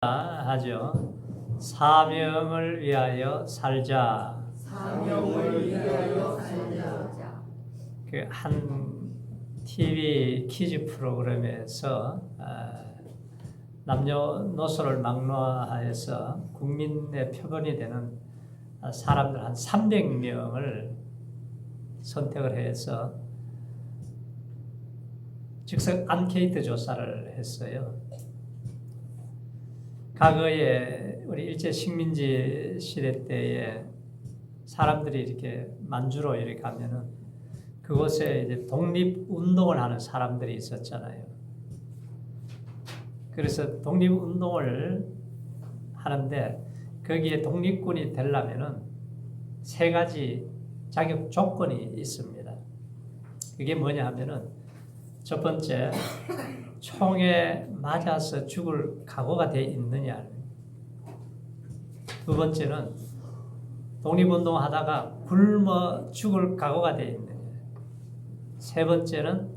하죠. 사명을 위하여 살자. 사명을 위하여 살자. 그 한 TV 퀴즈 프로그램에서 남녀노소를 막론하여서 국민의 표본이 되는 사람들 한 300명을 선택을 해서 즉석 앙케이트 조사를 했어요. 과거에 우리 일제 식민지 시대 때에 사람들이 이렇게 만주로 이렇게 가면은 그곳에 이제 독립운동을 하는 사람들이 있었잖아요. 그래서 독립운동을 하는데 거기에 독립군이 되려면은 세 가지 자격 조건이 있습니다. 그게 뭐냐 하면은 첫 번째, 총에 맞아서 죽을 각오가 돼 있느냐. 두 번째는 독립운동 하다가 굶어 죽을 각오가 돼 있느냐. 세 번째는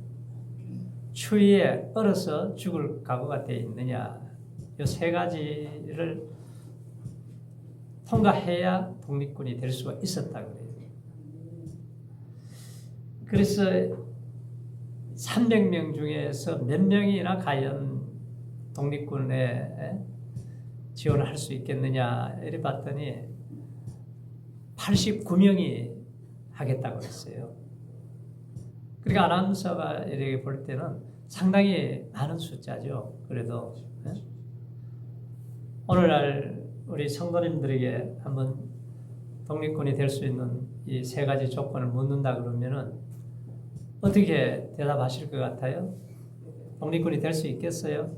추위에 얼어서 죽을 각오가 돼 있느냐. 이 세 가지를 통과해야 독립군이 될 수가 있었다 그래요. 그래서 300명 중에서 몇 명이나 과연 독립군에 지원을 할 수 있겠느냐 이래 봤더니 89명이 하겠다고 했어요. 그러니까 아나운서가 이렇게 볼 때는 상당히 많은 숫자죠. 그래도 오늘날 우리 성도님들에게 한번 독립군이 될 수 있는 이 세 가지 조건을 묻는다 그러면은 어떻게 대답하실 것 같아요? 독립군이 될 수 있겠어요?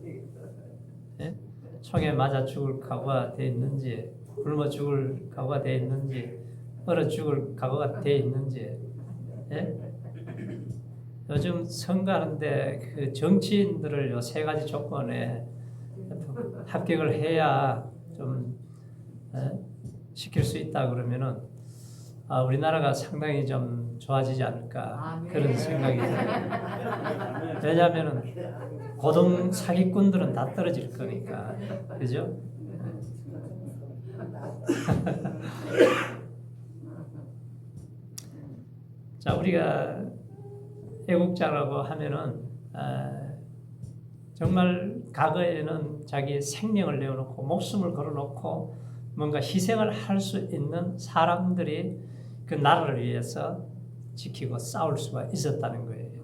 예? 총에 맞아 죽을 각오가 돼 있는지, 굶어 죽을 각오가 돼 있는지, 얼어 죽을 각오가 돼 있는지. 예? 요즘 선거하는데 그 정치인들을 요 세 가지 조건에 합격을 해야 좀 시킬 수 있다 그러면은 우리나라가 상당히 좀 좋아지지 않을까 그런 생각이 들어요. 왜냐하면은 고등 사기꾼들은 다 떨어질 거니까, 그죠? 자, 우리가 애국자라고 하면은 정말 과거에는 자기 생명을 내어놓고 목숨을 걸어놓고 뭔가 희생을 할 수 있는 사람들이 그 나라를 위해서 지키고 싸울 수가 있었다는 거예요.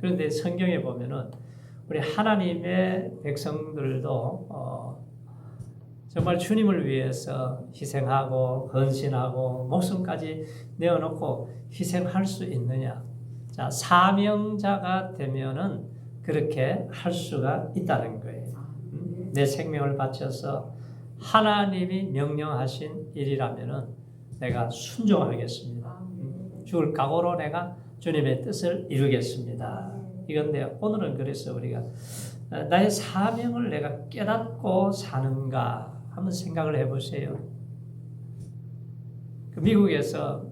그런데 성경에 보면은 우리 하나님의 백성들도 정말 주님을 위해서 희생하고 헌신하고 목숨까지 내어놓고 희생할 수 있느냐? 자, 사명자가 되면은 그렇게 할 수가 있다는 거예요. 내 생명을 바쳐서 하나님이 명령하신 일이라면은 내가 순종하겠습니다. 죽을 각오로 내가 주님의 뜻을 이루겠습니다. 이건데 오늘은 그래서 우리가 나의 사명을 내가 깨닫고 사는가 한번 생각을 해보세요. 그 미국에서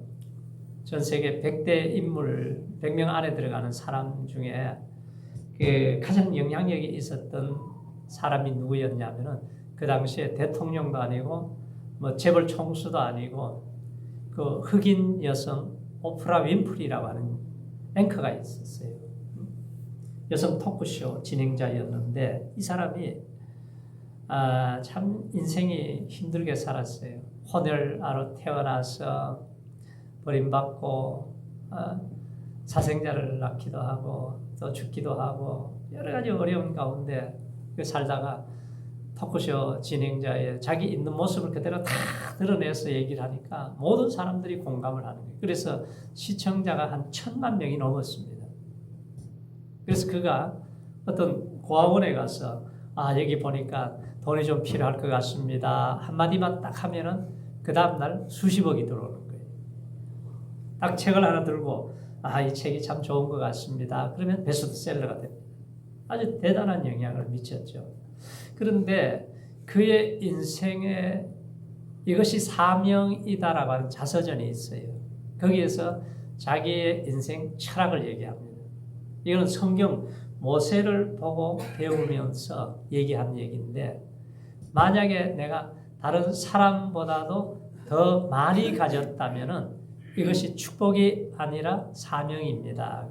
전 세계 100대 인물, 100명 안에 들어가는 사람 중에 그 가장 영향력이 있었던 사람이 누구였냐면은 그 당시에 대통령도 아니고 뭐 재벌 총수도 아니고 그 흑인 여성 오프라 윈프리라고 하는 앵커가 있었어요. 여성 토크쇼 진행자였는데 이 사람이 참 인생이 힘들게 살았어요. 혼혈아로 태어나서 버림받고 사생자를 낳기도 하고 또 죽기도 하고 여러 가지 어려운 가운데 살다가 토크쇼 진행자의 자기 있는 모습을 그대로 다 드러내서 얘기를 하니까 모든 사람들이 공감을 하는 거예요. 그래서 시청자가 한 1000만 명이 넘었습니다. 그래서 그가 어떤 고아원에 가서 여기 보니까 돈이 좀 필요할 것 같습니다. 한마디만 딱 하면은 그 다음날 수십억이 들어오는 거예요. 딱 책을 하나 들고 이 책이 참 좋은 것 같습니다. 그러면 베스트셀러가 됩니다. 아주 대단한 영향을 미쳤죠. 그런데 그의 인생에 이것이 사명이다라고 하는 자서전이 있어요. 거기에서 자기의 인생 철학을 얘기합니다. 이거는 성경 모세를 보고 배우면서 얘기한 얘기인데 만약에 내가 다른 사람보다도 더 많이 가졌다면은 이것이 축복이 아니라 사명입니다.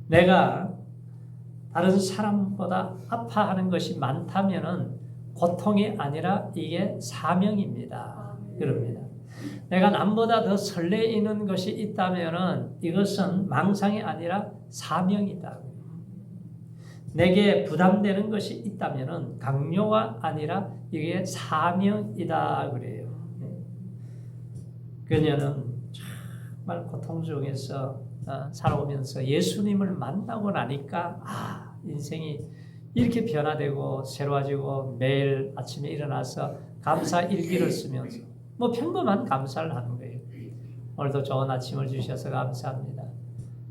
내가 다른 사람보다 아파하는 것이 많다면은 고통이 아니라 이게 사명입니다. 그럽니다. 내가 남보다 더 설레이는 것이 있다면은 이것은 망상이 아니라 사명이다. 내게 부담되는 것이 있다면은 강요가 아니라 이게 사명이다 그래요. 그녀는 정말 고통 중에서 살아오면서 예수님을 만나고 나니까 인생이 이렇게 변화되고 새로워지고 매일 아침에 일어나서 감사 일기를 쓰면서 뭐 평범한 감사를 하는 거예요. 오늘도 좋은 아침을 주셔서 감사합니다.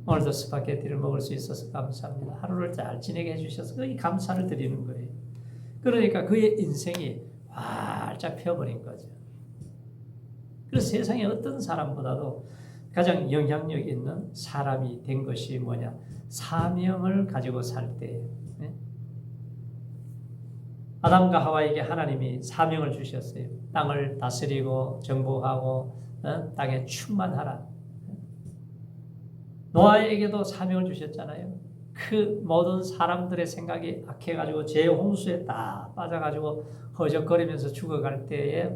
오늘도 스파게티를 먹을 수 있어서 감사합니다. 하루를 잘 지내게 해주셔서 그 감사를 드리는 거예요. 그러니까 그의 인생이 활짝 펴버린 거죠. 그래서 세상에 어떤 사람보다도 가장 영향력 있는 사람이 된 것이 뭐냐? 사명을 가지고 살 때예요. 아담과 하와에게 하나님이 사명을 주셨어요. 땅을 다스리고 정복하고 땅에 충만하라. 노아에게도 사명을 주셨잖아요. 그 모든 사람들의 생각이 악해가지고 재홍수에 다 빠져가지고 허적거리면서 죽어갈 때에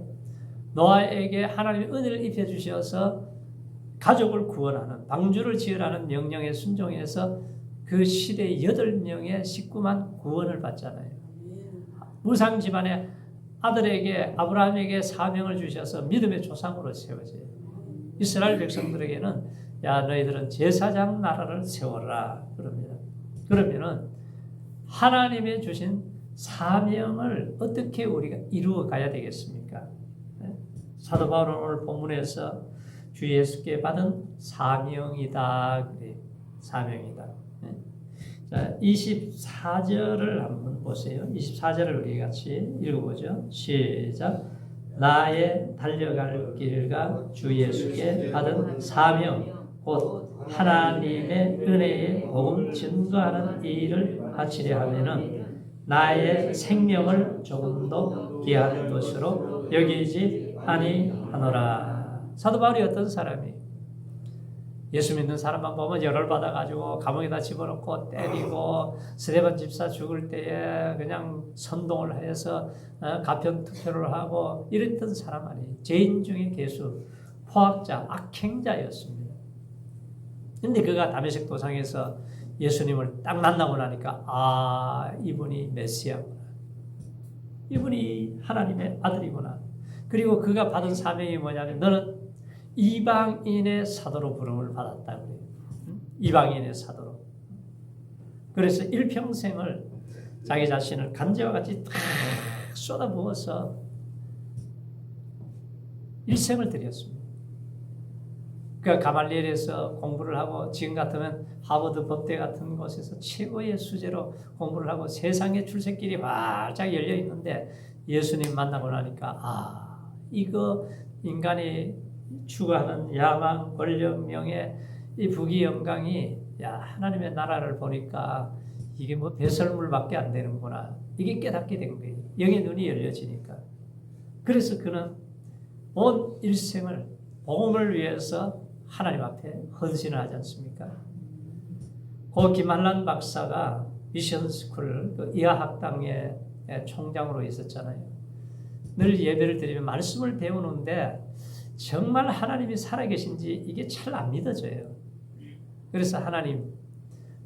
노아에게 하나님이 은혜를 입혀주셔서 가족을 구원하는 방주를 지으라는 명령에 순종해서 그 시대의 8명의 식구만 구원을 받잖아요. 무상 집안의 아들에게 아브라함에게 사명을 주셔서 믿음의 조상으로 세워져요. 이스라엘 백성들에게는 야 너희들은 제사장 나라를 세워라 그럽니다. 그러면은 하나님의 주신 사명을 어떻게 우리가 이루어 가야 되겠습니까? 사도 바울은 오늘 본문에서 주 예수께 받은 사명이다 그래요. 사명이다. 자, 24절을 한번 보세요. 24절을 우리 같이 읽어보죠. 시작. 나의 달려갈 길과 주 예수께 받은 사명 곧 하나님의 은혜의 복음 증거하는 이 일을 바치려 하면은 나의 생명을 조금도 귀한 것으로 여기지 아니하노라. 사도 바울이 어떤 사람이? 예수 믿는 사람만 보면 열을 받아가지고 감옥에다 집어넣고 때리고 스데반 집사 죽을 때에 그냥 선동을 해서 가편 투표를 하고 이랬던 사람 아니에요. 죄인 중에 괴수, 포악자, 악행자였습니다. 근데 그가 다메섹 도상에서 예수님을 딱 만나고 나니까 이분이 메시아구나. 이분이 하나님의 아들이구나. 그리고 그가 받은 사명이 뭐냐면 너는 이방인의 사도로 부름을 받았다고 해요. 이방인의 사도로. 그래서 일평생을 자기 자신을 간제와 같이 탁 쏟아부어서 일생을 드렸습니다. 그러니까 가말리엘에서 공부를 하고 지금 같으면 하버드 법대 같은 곳에서 최고의 수재로 공부를 하고 세상의 출세길이 활짝 열려 있는데 예수님 만나고 나니까 이거 인간이 추구하는 야망, 권력, 명예, 이 부귀 영광이 하나님의 나라를 보니까 이게 뭐 배설물밖에 안 되는구나. 이게 깨닫게 된 거예요. 영의 눈이 열려지니까. 그래서 그는 온 일생을 복음을 위해서 하나님 앞에 헌신을 하지 않습니까? 고 김한란 박사가 미션스쿨 그 이하학당의 총장으로 있었잖아요. 늘 예배를 드리면 말씀을 배우는데 정말 하나님이 살아계신지 이게 잘 안 믿어져요. 그래서 하나님,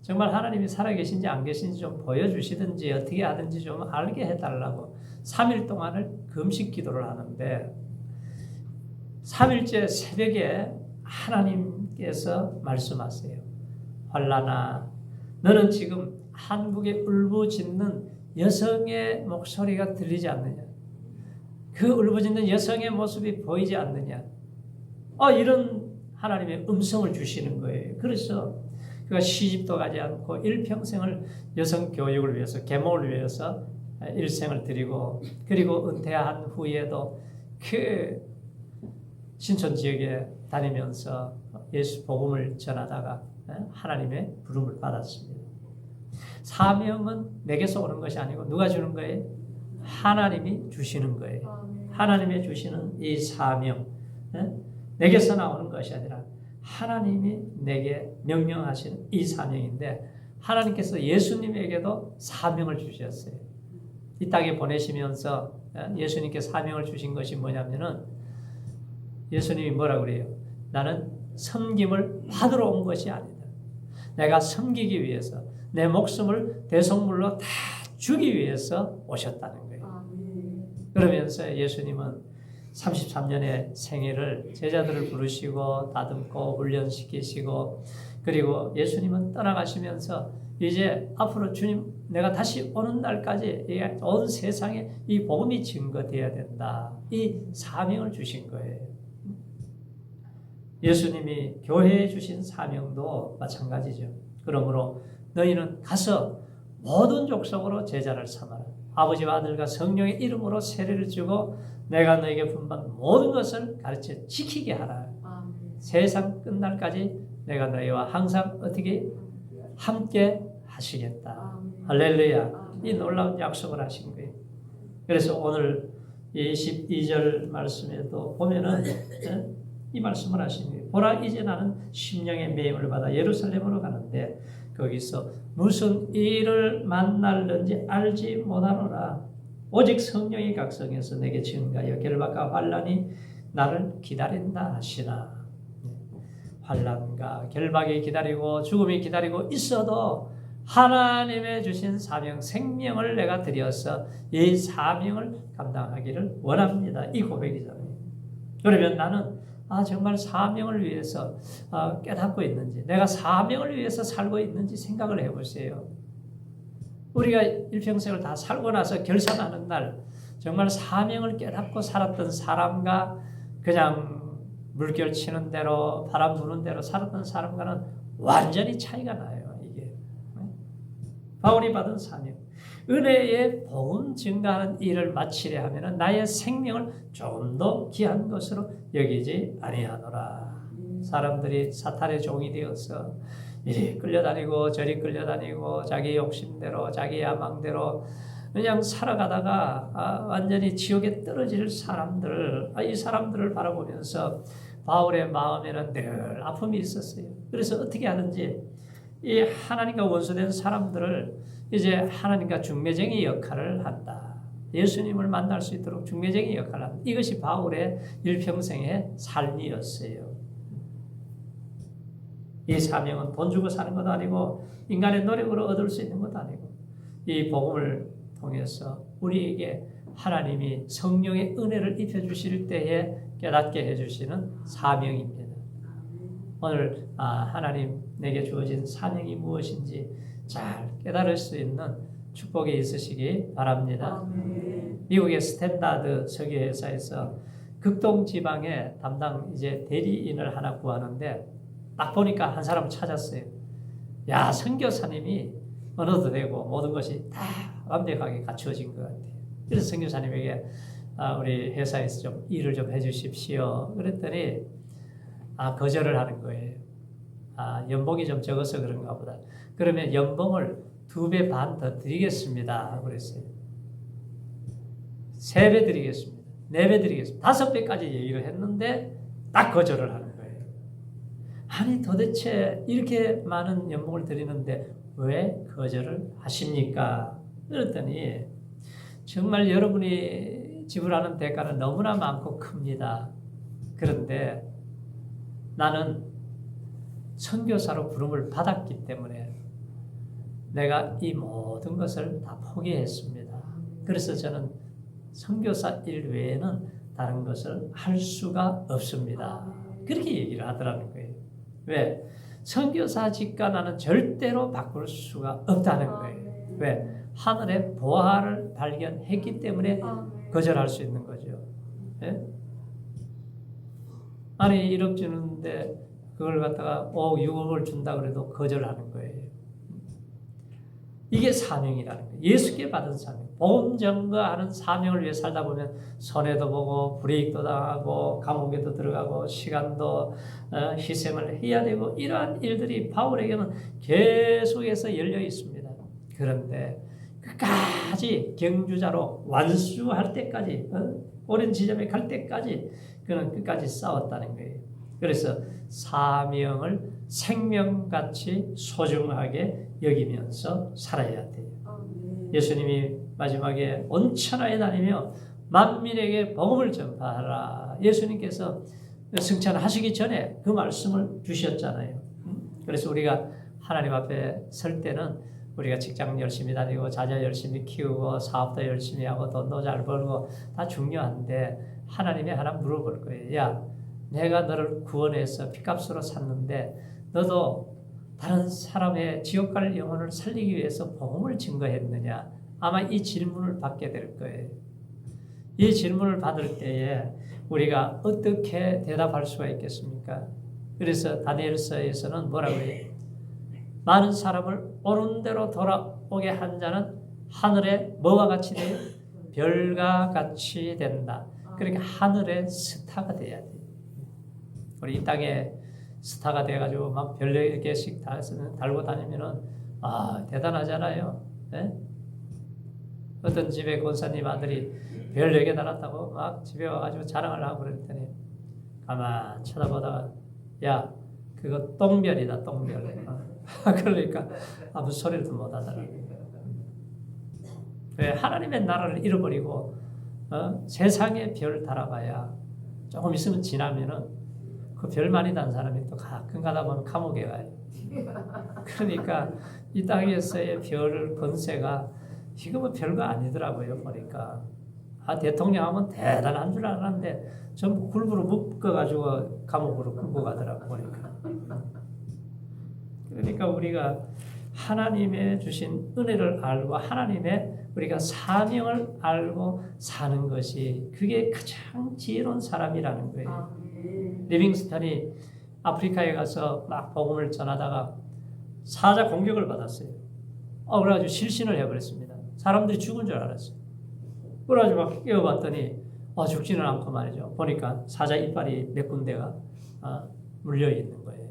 정말 하나님이 살아계신지 안 계신지 좀 보여주시든지 어떻게 하든지 좀 알게 해달라고 3일 동안을 금식 기도를 하는데 3일째 새벽에 하나님께서 말씀하세요. 환란아, 너는 지금 한국에 울부짖는 여성의 목소리가 들리지 않느냐? 그 울부짖는 여성의 모습이 보이지 않느냐? 이런 하나님의 음성을 주시는 거예요. 그래서 그가 시집도 가지 않고 일평생을 여성 교육을 위해서, 계몽을 위해서 일생을 드리고, 그리고 은퇴한 후에도 그 신촌 지역에 다니면서 예수 복음을 전하다가 하나님의 부름을 받았습니다. 사명은 내게서 오는 것이 아니고 누가 주는 거예요? 하나님이 주시는 거예요. 아멘. 하나님이 주시는 이 사명, 내게서 나오는 것이 아니라 하나님이 내게 명령하시는 이 사명인데 하나님께서 예수님에게도 사명을 주셨어요. 이 땅에 보내시면서 예수님께 사명을 주신 것이 뭐냐면은 예수님이 뭐라고 그래요? 나는 섬김을 받으러 온 것이 아니다. 내가 섬기기 위해서 내 목숨을 대속물로 다 주기 위해서 오셨다는 거예요. 아멘. 그러면서 예수님은 33년의 생애를 제자들을 부르시고 다듬고 훈련시키시고 그리고 예수님은 떠나가시면서 이제 앞으로 주님 내가 다시 오는 날까지 온 세상에 이 복음이 증거되어야 된다. 이 사명을 주신 거예요. 예수님이 교회에 주신 사명도 마찬가지죠. 그러므로 너희는 가서 모든 족속으로 제자를 삼아라. 아버지와 아들과 성령의 이름으로 세례를 주고 내가 너에게 분반 모든 것을 가르쳐 지키게 하라. 아멘. 세상 끝날까지 내가 너희와 항상 어떻게 함께 하시겠다. 아멘. 할렐루야. 이 놀라운 약속을 하신 거예요. 그래서 오늘 22절 말씀에도 보면은 이 말씀을 하신 거예요. 보라 이제 나는 심령의 매임을 받아 예루살렘으로 가는데 거기서 무슨 일을 만날는지 알지 못하노라. 오직 성령이 각성해서 내게 증가하여 결박과 환난이 나를 기다린다 하시나. 환난과 결박이 기다리고 죽음이 기다리고 있어도 하나님의 주신 사명 생명을 내가 드려서 이 사명을 감당하기를 원합니다. 이 고백이잖아요. 그러면 나는 정말 사명을 위해서 깨닫고 있는지 내가 사명을 위해서 살고 있는지 생각을 해보세요. 우리가 일평생을 다 살고 나서 결산하는 날 정말 사명을 깨닫고 살았던 사람과 그냥 물결 치는 대로 바람 부는 대로 살았던 사람과는 완전히 차이가 나요. 이게 바울이 받은 사명 은혜의 복음 증가하는 일을 마치려 하면 나의 생명을 조금 더 귀한 것으로 여기지 아니하노라. 사람들이 사탄의 종이 되어서 이리 끌려다니고 저리 끌려다니고 자기 욕심대로 자기 야망대로 그냥 살아가다가 완전히 지옥에 떨어질 사람들, 이 사람들을 바라보면서 바울의 마음에는 늘 아픔이 있었어요. 그래서 어떻게 하는지 이 하나님과 원수된 사람들을 이제 하나님과 중매쟁이 역할을 한다. 예수님을 만날 수 있도록 중매쟁이 역할을 한다. 이것이 바울의 일평생의 삶이었어요. 이 사명은 돈 주고 사는 것도 아니고 인간의 노력으로 얻을 수 있는 것도 아니고 이 복음을 통해서 우리에게 하나님이 성령의 은혜를 입혀주실 때에 깨닫게 해주시는 사명입니다. 오늘 하나님 내게 주어진 사명이 무엇인지 잘 깨달을 수 있는 축복이 있으시기 바랍니다. 아멘. 미국의 스탠다드 설교회사에서 극동 지방에 담당 이제 대리인을 하나 구하는데 딱 보니까 한 사람을 찾았어요. 야, 선교사님이 언어도 되고 모든 것이 다 완벽하게 갖추어진 것 같아요. 그래서 선교사님에게 우리 회사에서 좀 일을 좀 해주십시오. 그랬더니 거절을 하는 거예요. 연봉이 좀 적어서 그런가 보다. 그러면 연봉을 2배 반 더 드리겠습니다. 그랬어요. 3배 드리겠습니다. 4배 드리겠습니다. 5배까지 얘기를 했는데 딱 거절을 하는 거예요. 아니 도대체 이렇게 많은 연봉을 드리는데 왜 거절을 하십니까? 그랬더니 정말 여러분이 지불하는 대가는 너무나 많고 큽니다. 그런데 나는 선교사로 부름을 받았기 때문에 내가 이 모든 것을 다 포기했습니다. 그래서 저는 선교사 일 외에는 다른 것을 할 수가 없습니다. 그렇게 얘기를 하더라는 거예요. 왜? 선교사직과 나는 절대로 바꿀 수가 없다는 거예요. 왜? 하늘의 보화를 발견했기 때문에 거절할 수 있는 거죠. 예? 아니 1억 주는데 그걸 갖다가 6억을 준다 그래도 거절하는 거예요. 이게 사명이라는 거예요. 예수께 받은 사명. 복음 전거하는 사명을 위해 살다 보면 손해도 보고 불이익도 당하고 감옥에도 들어가고 시간도 희생을 해야 되고 이러한 일들이 바울에게는 계속해서 열려 있습니다. 그런데 끝까지 경주자로 완수할 때까지 오랜 지점에 갈 때까지 그는 끝까지 싸웠다는 거예요. 그래서 사명을 생명같이 소중하게 여기면서 살아야 돼요. 예수님이 마지막에 온 천하에 다니며 만민에게 복음을 전파하라. 예수님께서 승천하시기 전에 그 말씀을 주셨잖아요. 그래서 우리가 하나님 앞에 설 때는 우리가 직장 열심히 다니고 자녀 열심히 키우고 사업도 열심히 하고 돈도 잘 벌고 다 중요한데 하나님이 하나 물어볼 거예요. 야, 내가 너를 구원해서 핏값으로 샀는데 너도 다른 사람의 지옥 갈 영혼을 살리기 위해서 복음을 증거했느냐? 아마 이 질문을 받게 될 거예요. 이 질문을 받을 때에 우리가 어떻게 대답할 수가 있겠습니까? 그래서 다니엘서에서는 뭐라고 해요? 많은 사람을 옳은 대로 돌아오게 한 자는 하늘에 뭐와 같이 돼요? 별과 같이 된다. 그러니까 하늘의 스타가 돼야 돼요. 우리 이 땅에 스타가 돼가지고 막 별 4개씩 달고 다니면은 대단하잖아요. 네? 어떤 집에 권사님 아들이 별 4개 달았다고 막 집에 와가지고 자랑을 하고 그랬더니 가만 쳐다보다가 야, 그거 똥별이다, 똥별. 그러니까 아무 소리도 못 하더라고요. 왜 하나님의 나라를 잃어버리고 세상의 별 달아봐야 조금 있으면 지나면은 그 별 많이 단 사람이 또 가끔 가다 보면 감옥에 가요. 그러니까 이 땅에서의 별 권세가 이거 뭐 별거 아니더라고요. 보니까 대통령 하면 대단한 줄 알았는데 전부 굴부로 묶어가지고 감옥으로 끌고 가더라고 보니까. 그러니까 우리가 하나님의 주신 은혜를 알고 하나님의 우리가 사명을 알고 사는 것이 그게 가장 지혜로운 사람이라는 거예요. 리빙스턴이 아프리카에 가서 막 복음을 전하다가 사자 공격을 받았어요. 그래가지고 실신을 해버렸습니다. 사람들이 죽은 줄 알았어요. 그래가지고 막 깨워봤더니 죽지는 않고 말이죠. 보니까 사자 이빨이 몇 군데가 물려있는 거예요.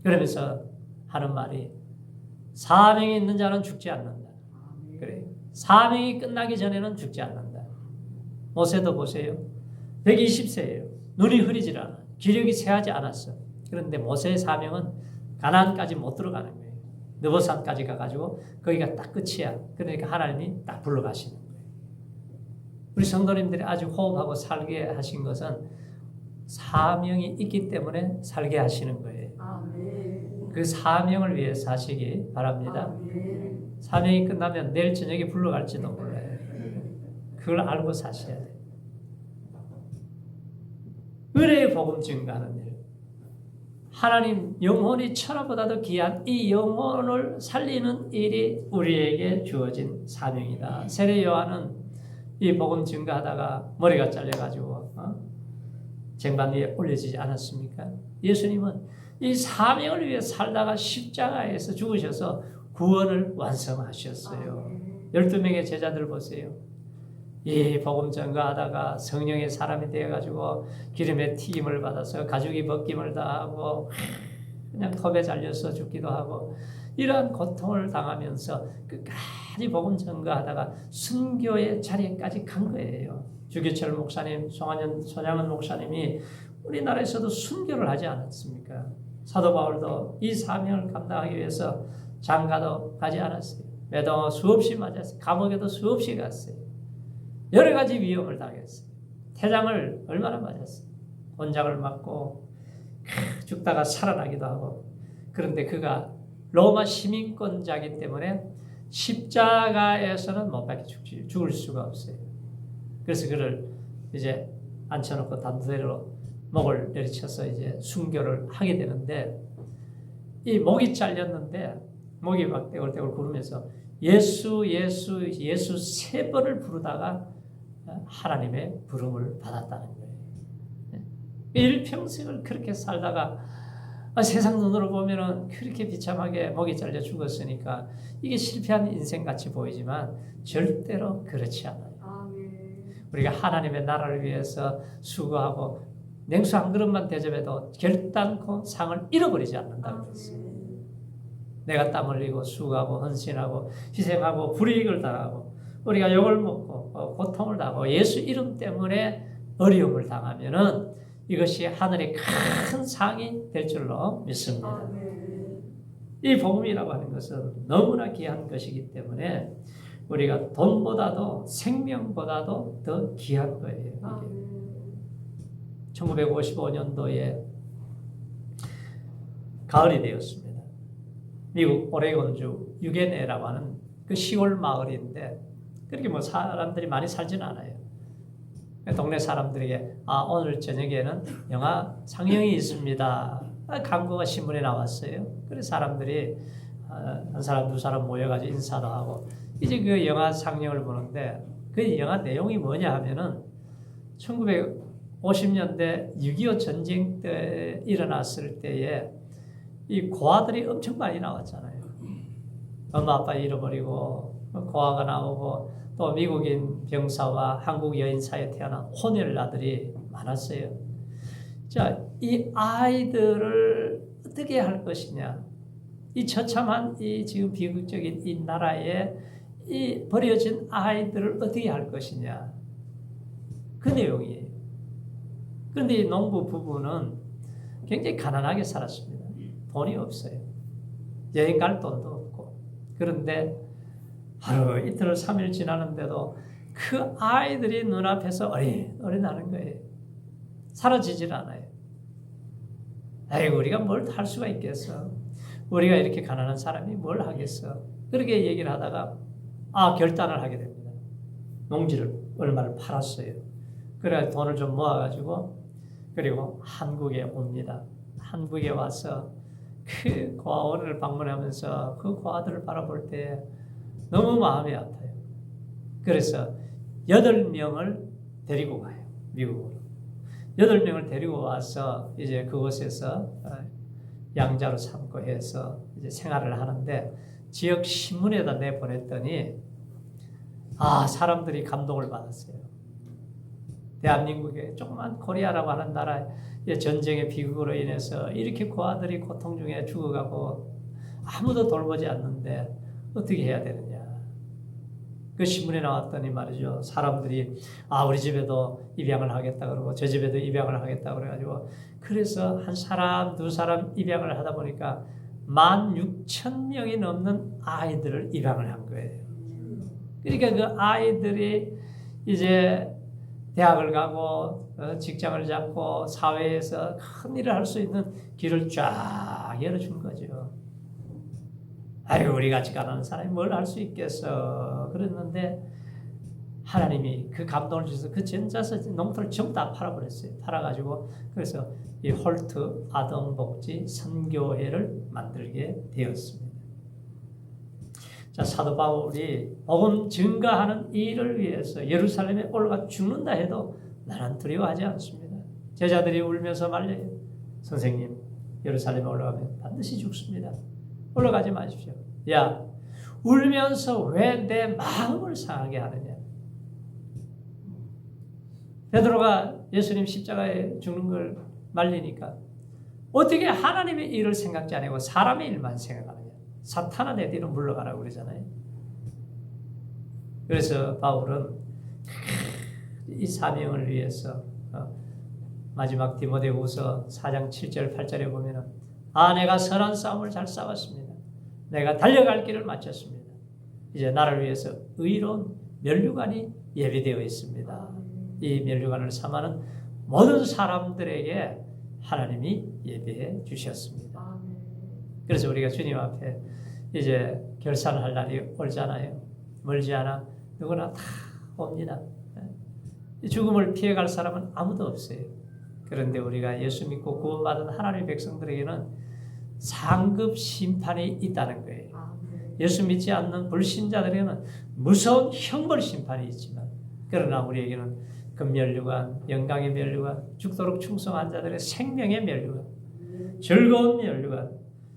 그러면서 하는 말이 사명이 있는 자는 죽지 않는다. 그래. 사명이 끝나기 전에는 죽지 않는다. 모세도 보세요. 120세예요. 눈이 흐리질 않아. 기력이 쇠하지 않았어. 그런데 모세의 사명은 가나안까지 못 들어가는 거예요. 느보산까지 가가지고 거기가 딱 끝이야. 그러니까 하나님이 딱 불러가시는 거예요. 우리 성도님들이 아주 호흡하고 살게 하신 것은 사명이 있기 때문에 살게 하시는 거예요. 그 사명을 위해 사시기 바랍니다. 사명이 끝나면 내일 저녁에 불러갈지도 몰라요. 그걸 알고 사셔야 돼요. 은혜의 복음 증가하는 일. 하나님 영혼이 천하보다도 귀한 이 영혼을 살리는 일이 우리에게 주어진 사명이다. 세례 요한은 이 복음 증가하다가 머리가 잘려가지고 쟁반 위에 올려지지 않았습니까? 예수님은 이 사명을 위해 살다가 십자가에서 죽으셔서 구원을 완성하셨어요. 12명의 제자들 보세요. 이 복음 전가하다가 성령의 사람이 되어가지고 기름의 튀김을 받아서 가죽이 벗김을 당하고 그냥 컵에 잘려서 죽기도 하고 이러한 고통을 당하면서 끝까지 복음 전가하다가 순교의 자리까지 간 거예요. 주기철 목사님, 손양은 목사님이 우리나라에서도 순교를 하지 않았습니까? 사도 바울도 이 사명을 감당하기 위해서 장가도 가지 않았어요. 매도 수없이 맞았어요. 감옥에도 수없이 갔어요. 여러 가지 위험을 당했어요. 태장을 얼마나 맞았어요. 권장을 맞고 죽다가 살아나기도 하고. 그런데 그가 로마 시민권자이기 때문에 십자가에서는 못 박혀 죽을 수가 없어요. 그래서 그를 이제 앉혀놓고 단두대로 목을 내리쳐서 이제 순교를 하게 되는데 이 목이 잘렸는데 목이 막 떼굴떼굴 구르면서 예수 예수 예수 3번을 부르다가 하나님의 부름을 받았다는 거예요. 일평생을 그렇게 살다가 세상 눈으로 보면은 그렇게 비참하게 목이 잘려 죽었으니까 이게 실패한 인생같이 보이지만 절대로 그렇지 않아요. 우리가 하나님의 나라를 위해서 수고하고 냉수 한 그릇만 대접해도 결단코 상을 잃어버리지 않는다고 했어요. 내가 땀 흘리고 수고하고 헌신하고 희생하고 불이익을 당하고 우리가 욕을 먹고 고통을 당하고 예수 이름 때문에 어려움을 당하면은 이것이 하늘의 큰 상이 될 줄로 믿습니다. 이 복음이라고 하는 것은 너무나 귀한 것이기 때문에 우리가 돈보다도 생명보다도 더 귀한 거예요. 이게. 1955년도에 가을이 되었습니다. 미국 오레곤주 유게네라고 하는 그 시골 마을인데 그렇게 뭐 사람들이 많이 살지는 않아요. 동네 사람들에게 오늘 저녁에는 영화 상영이 있습니다. 광고가 신문에 나왔어요. 그래서 사람들이 한 사람 두 사람 모여가지고 인사도 하고 이제 그 영화 상영을 보는데 그 영화 내용이 뭐냐 하면은 1950년대 6.25 전쟁 때 일어났을 때에 이 고아들이 엄청 많이 나왔잖아요. 엄마 아빠 잃어버리고 고아가 나오고 또 미국인 병사와 한국 여인 사이에 태어난 혼혈아들이 많았어요. 자, 이 아이들을 어떻게 할 것이냐? 이 처참한 이 지금 비극적인 이 나라에 이 버려진 아이들을 어떻게 할 것이냐? 그 내용이에요. 그런데 이 농부 부부는 굉장히 가난하게 살았습니다. 돈이 없어요. 여행 갈 돈도 없고. 그런데 하루 이틀 3일 지나는데도 그 아이들이 눈앞에서 어린하는 거예요. 사라지질 않아요. 아이고 우리가 뭘 할 수가 있겠어. 우리가 이렇게 가난한 사람이 뭘 하겠어. 그렇게 얘기를 하다가 결단을 하게 됩니다. 농지를 얼마를 팔았어요. 그래 돈을 좀 모아가지고 그리고 한국에 옵니다. 한국에 와서 그 고아원을 방문하면서 그 고아들을 바라볼 때 너무 마음이 아파요. 그래서 8명을 데리고 가요. 미국으로. 8명을 데리고 와서 이제 그곳에서 양자로 삼고 해서 이제 생활을 하는데 지역 신문에다 내보냈더니 사람들이 감동을 받았어요. 대한민국의 조그만 코리아라고 하는 나라의 전쟁의 비극으로 인해서 이렇게 고아들이 고통 중에 죽어가고 아무도 돌보지 않는데 어떻게 해야 되느냐. 그 신문에 나왔더니 말이죠. 사람들이 우리 집에도 입양을 하겠다 그러고 저 집에도 입양을 하겠다 그래가지고 그래서 한 사람 두 사람 입양을 하다 보니까 16,000명이 넘는 아이들을 입양을 한 거예요. 그러니까 그 아이들이 이제 대학을 가고 직장을 잡고 사회에서 큰 일을 할 수 있는 길을 쫙 열어준 거죠. 우리 같이 가난한 사람이 뭘 할 수 있겠어. 그랬는데 하나님이 그 감동을 주셔서 그 전자서 농토를 전부 다 팔아버렸어요. 팔아가지고 그래서 이 홀트 아동복지 선교회를 만들게 되었습니다. 자, 사도 바울이 복음 증거하는 일을 위해서 예루살렘에 올라가 죽는다 해도 나는 두려워하지 않습니다. 제자들이 울면서 말려요. 선생님, 예루살렘에 올라가면 반드시 죽습니다. 올라가지 마십시오. 야, 울면서 왜 내 마음을 상하게 하느냐. 베드로가 예수님 십자가에 죽는 걸 말리니까 어떻게 하나님의 일을 생각지 않고 사람의 일만 생각하느냐. 사탄아 내 뒤로 물러가라고 그러잖아요. 그래서 바울은 이 사명을 위해서 마지막 디모데후서 4장 7절 8절에 보면은 내가 선한 싸움을 잘 싸웠습니다. 내가 달려갈 길을 마쳤습니다. 이제 나를 위해서 의로운 면류관이 예비되어 있습니다. 이 면류관을 삼하는 모든 사람들에게 하나님이 예비해 주셨습니다. 그래서 우리가 주님 앞에 이제 결산할 날이 올잖아요. 멀지 않아 누구나 다 옵니다. 죽음을 피해갈 사람은 아무도 없어요. 그런데 우리가 예수 믿고 구원받은 하나님의 백성들에게는 상급 심판이 있다는 거예요. 예수 믿지 않는 불신자들에게는 무서운 형벌 심판이 있지만 그러나 우리에게는 그 면류관, 영광의 면류관, 죽도록 충성한 자들의 생명의 면류관, 즐거운 면류관,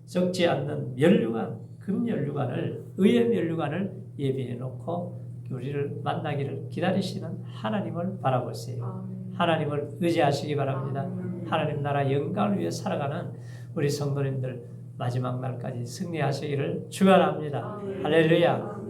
썩지 않는 면류관, 그 면류관을 의의 면류관을 예비해 놓고 우리를 만나기를 기다리시는 하나님을 바라보세요. 하나님을 의지하시기 바랍니다. 하나님 나라 영광을 위해 살아가는 우리 성도님들 마지막 날까지 승리하시기를 축원합니다. 할렐루야.